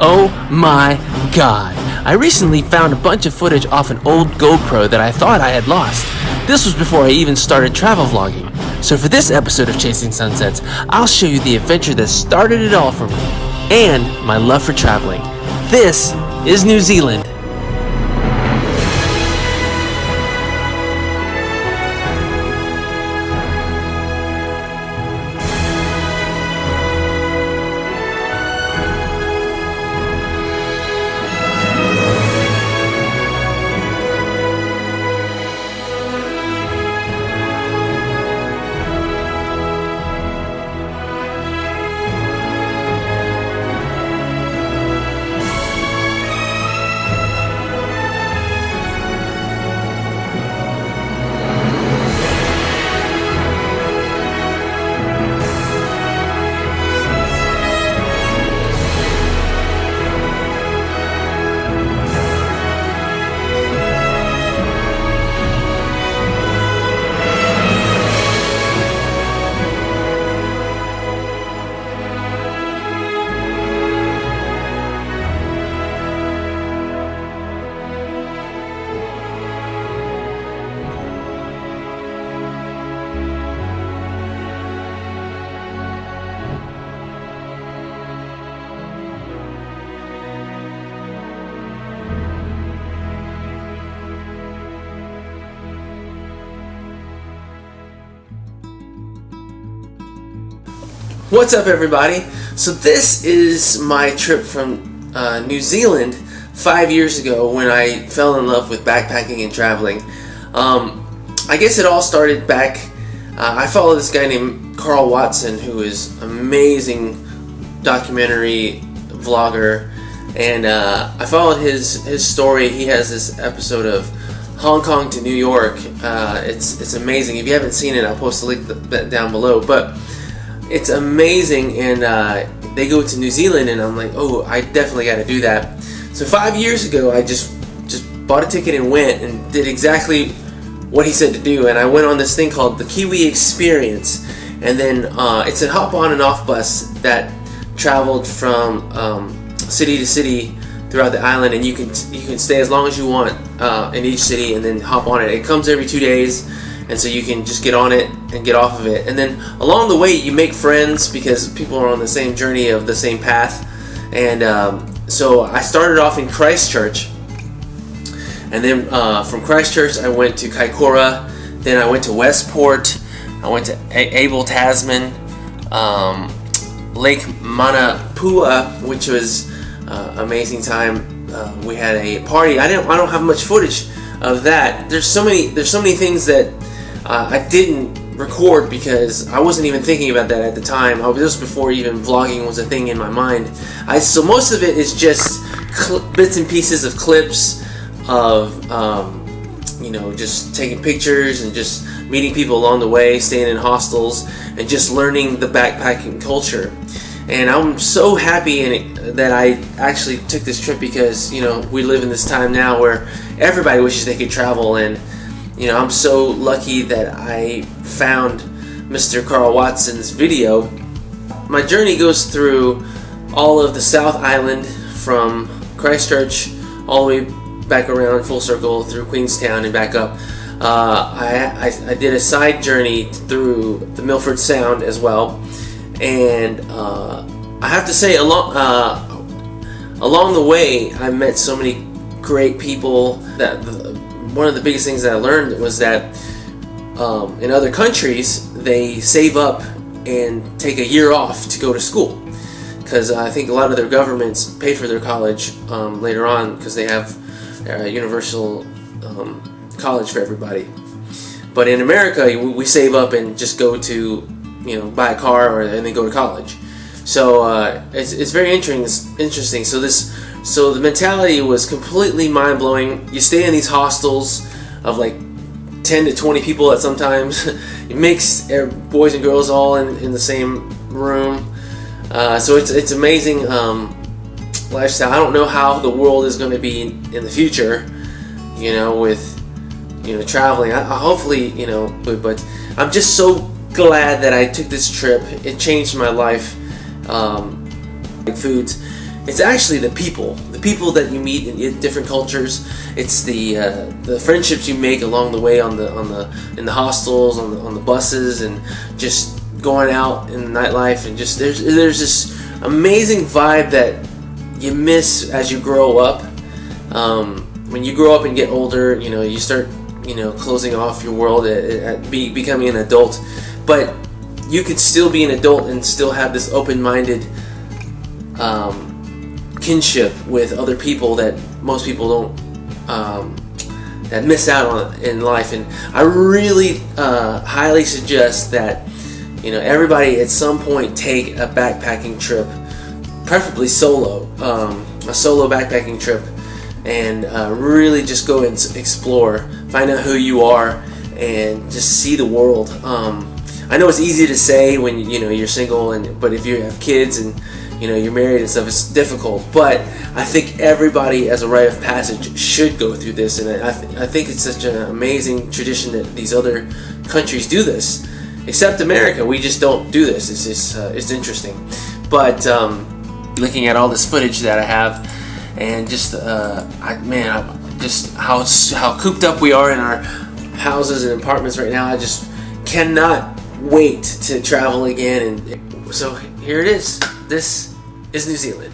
Oh my god. I recently found a bunch of footage off an old GoPro that I thought I had lost. This was before I even started travel vlogging. So for this episode of Chasing Sunsets, I'll show you the adventure that started it all for me, and my love for traveling. This is New Zealand. What's up, everybody? So this is my trip from New Zealand 5 years ago when I fell in love with backpacking and traveling. I guess it all started back, I follow this guy named Carl Watson, who is an amazing documentary vlogger, and I followed his story. He has this episode of Hong Kong to New York. It's amazing. If you haven't seen it, I'll post a link down below, but it's amazing. And they go to New Zealand, and I'm like, oh, I definitely got to do that. So 5 years ago, I just bought a ticket and went and did exactly what he said to do. And I went on this thing called the Kiwi Experience, and then it's a hop on and off bus that traveled from city to city throughout the island, and you can stay as long as you want in each city, and then hop on it. It comes every 2 days. And so you can just get on it and get off of it. And then along the way you make friends because people are on the same journey of the same path. And so I started off in Christchurch. And then from Christchurch I went to Kaikoura. Then I went to Westport. I went to Abel Tasman. Lake Manapua, which was amazing time. We had a party. I don't have much footage of that. There's so many things that I didn't record because I wasn't even thinking about that at the time. This was before even vlogging was a thing in my mind. So most of it is just bits and pieces of clips of just taking pictures and just meeting people along the way, staying in hostels, and just learning the backpacking culture. And I'm so happy that I actually took this trip because we live in this time now where everybody wishes they could travel, and I'm so lucky that I found Mr. Carl Watson's video. My journey goes through all of the South Island from Christchurch all the way back around full circle through Queenstown and back up. I did a side journey through the Milford Sound as well, and I have to say along the way I met so many great people. That one of the biggest things that I learned was that in other countries they save up and take a year off to go to school, because I think a lot of their governments pay for their college later on because they have universal college for everybody. But in America we save up and just go to buy a car and then go to college. So it's very interesting. So the mentality was completely mind-blowing. You stay in these hostels of like 10 to 20 people at sometimes. You mix boys and girls all in the same room. So it's amazing lifestyle. I don't know how the world is going to be in the future, with traveling. Hopefully, but I'm just so glad that I took this trip. It changed my life. Foods. it's actually the people that you meet in different cultures. It's the friendships you make along the way in the hostels, on the buses, and just going out in the nightlife, and just there's this amazing vibe that you miss as you grow up. When you grow up and get older, you start closing off your world at becoming an adult, but you could still be an adult and still have this open-minded kinship with other people that most people don't, that miss out on in life. And I really highly suggest that everybody at some point take a backpacking trip, preferably solo, a solo backpacking trip, and really just go and explore, find out who you are, and just see the world. I know it's easy to say when you're single, but if you have kids and you're married and stuff, it's difficult. But I think everybody, as a rite of passage, should go through this, and I think it's such an amazing tradition that these other countries do this. Except America, we just don't do this. It's interesting. But looking at all this footage that I have, and just just how cooped up we are in our houses and apartments right now, I just cannot wait to travel again. And so here it is. This is New Zealand.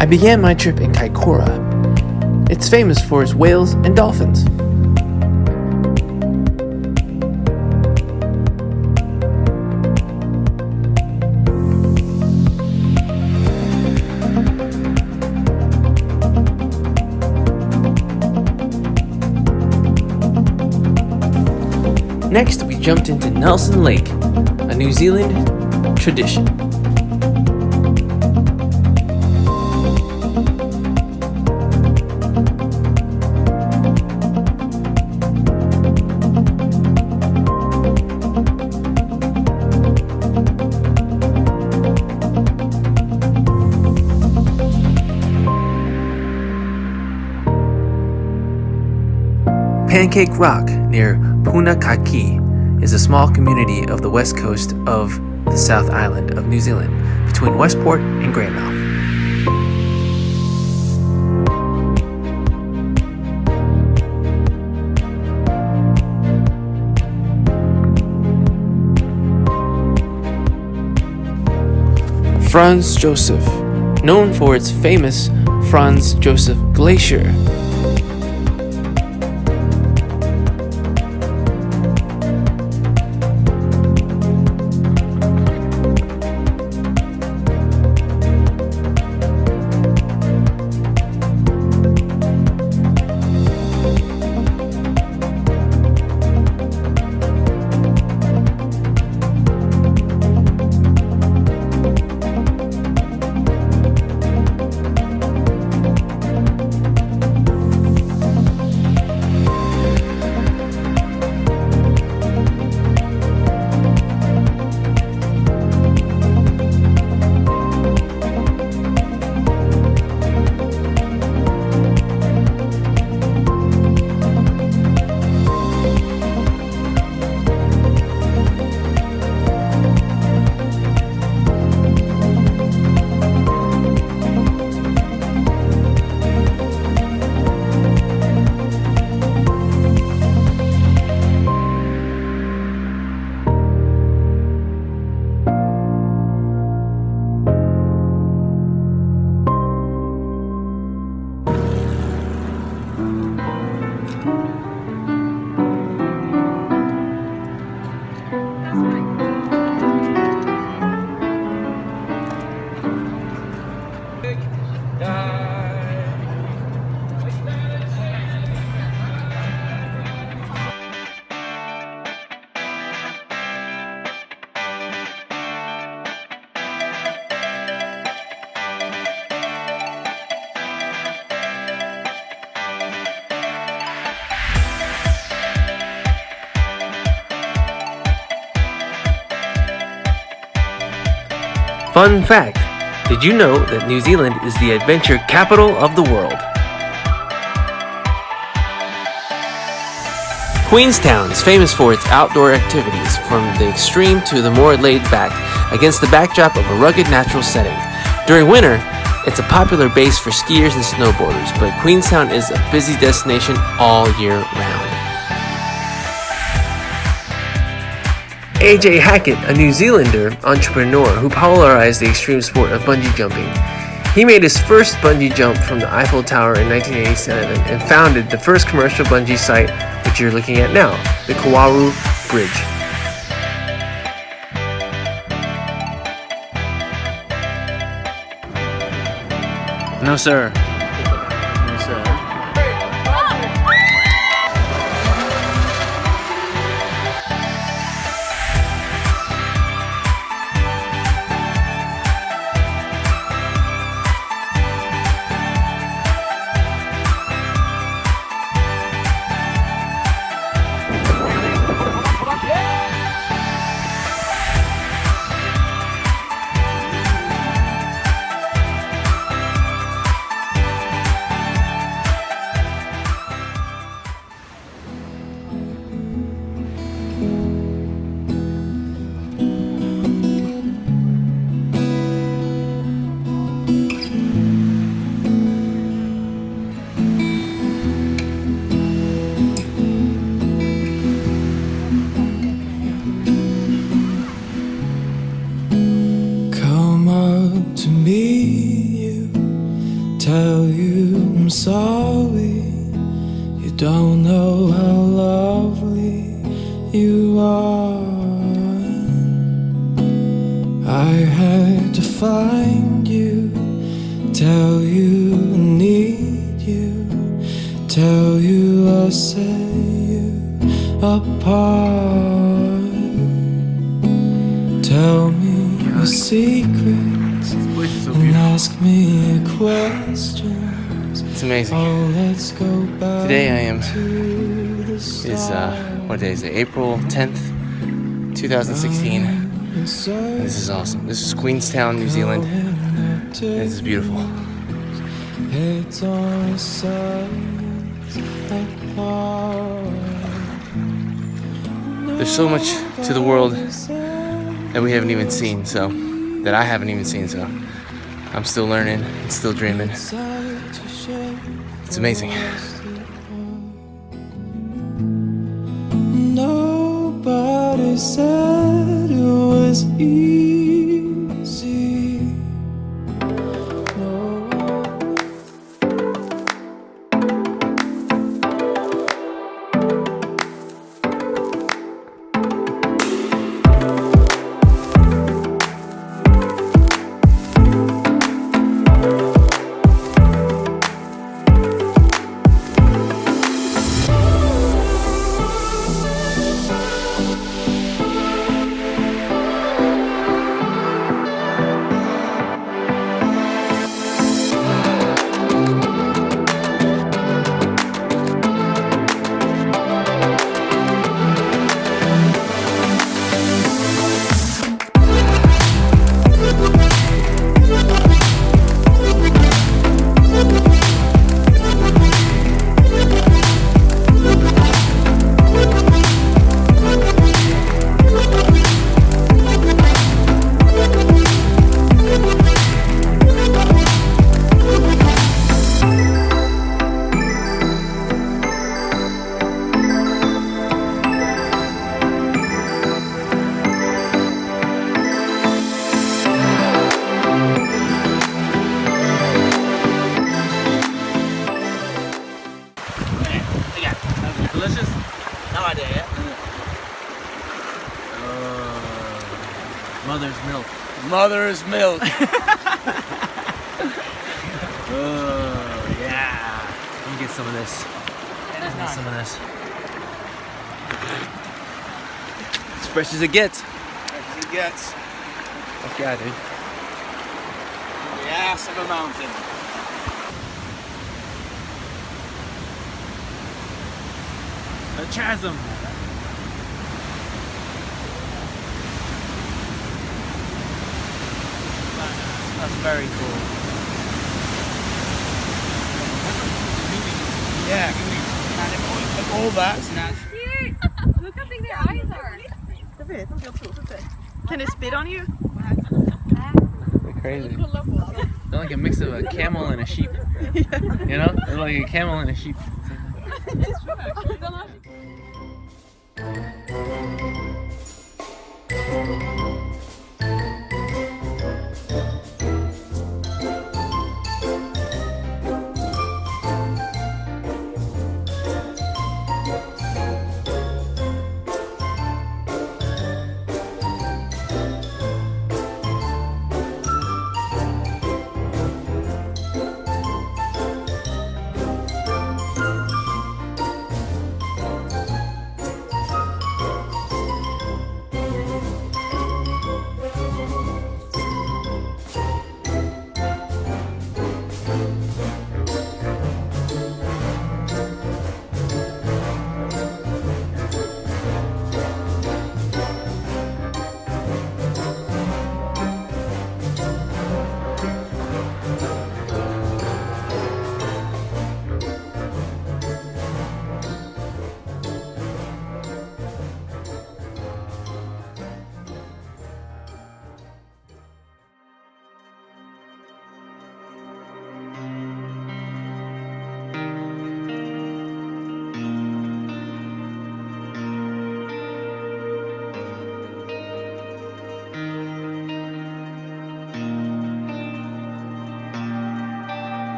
I began my trip in Kaikoura. It's famous for its whales and dolphins. Next, we jumped into Nelson Lake, a New Zealand tradition. Pancake Rock near Punakaki is a small community of the west coast of the South Island of New Zealand, between Westport and Greymouth. Franz Josef, known for its famous Franz Josef Glacier. Fun fact, did you know that New Zealand is the adventure capital of the world? Queenstown is famous for its outdoor activities, from the extreme to the more laid back, against the backdrop of a rugged natural setting. During winter, it's a popular base for skiers and snowboarders, but Queenstown is a busy destination all year round. AJ Hackett, a New Zealander entrepreneur who popularized the extreme sport of bungee jumping. He made his first bungee jump from the Eiffel Tower in 1987 and founded the first commercial bungee site, which you're looking at now, the Kawaru Bridge. No, sir. No, sir. To meet you, tell you I'm sorry. You don't know how lovely you are. I had to find you, tell you I need you, tell you I set you apart. Tell me your secret and ask me a question. It's amazing. Oh, let's go back. Today I am what day is it? April 10th, 2016. And this is awesome. This is Queenstown, New Zealand. And this is beautiful. Heads on sides apart. There's so much to the world that we haven't even seen, that I haven't even seen, so I'm still learning and still dreaming. It's amazing. Nobody said it was easy. No one. Delicious? No idea yet. Mother's milk. Mother's milk. Yeah. Let me get some of this. Get some of this. As fresh as it gets. Fresh as it gets. Fuck yeah, dude. The ass of a mountain. A chasm. very cool. Yeah. And all that's natural. Cute! Look how big their eyes are. Can it spit on you? They're crazy. They're like a mix of a camel and a sheep. You know? They're like a camel and a sheep. It's